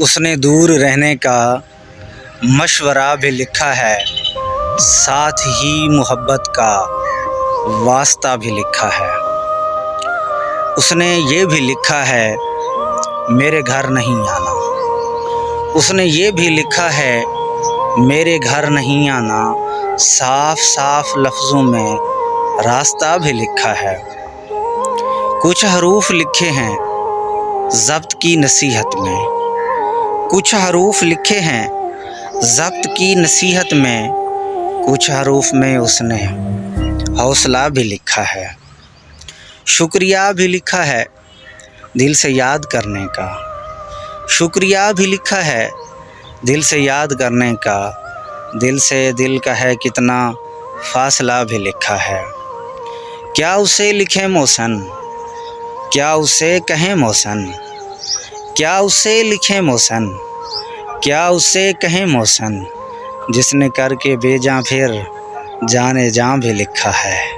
उसने दूर रहने का मशवरा भी लिखा है, साथ ही मोहब्बत का वास्ता भी लिखा है। उसने ये भी लिखा है मेरे घर नहीं आना। उसने ये भी लिखा है मेरे घर नहीं आना, साफ साफ लफ्ज़ों में रास्ता भी लिखा है। कुछ हरूफ लिखे हैं ज़ब्त की नसीहत में, कुछ हरूफ लिखे हैं ज़ब्त की नसीहत में, कुछ हरूफ में उसने हौसला भी लिखा है। शुक्रिया भी लिखा है दिल से याद करने का, शुक्रिया भी लिखा है दिल से याद करने का, दिल से दिल का है कितना फासला भी लिखा है। क्या उसे लिखे मौसन, क्या उसे कहें मौसन, क्या उसे लिखे मौसन, क्या उसे कहें मौसन, जिसने करके बेजां फिर जाने जां भी लिखा है।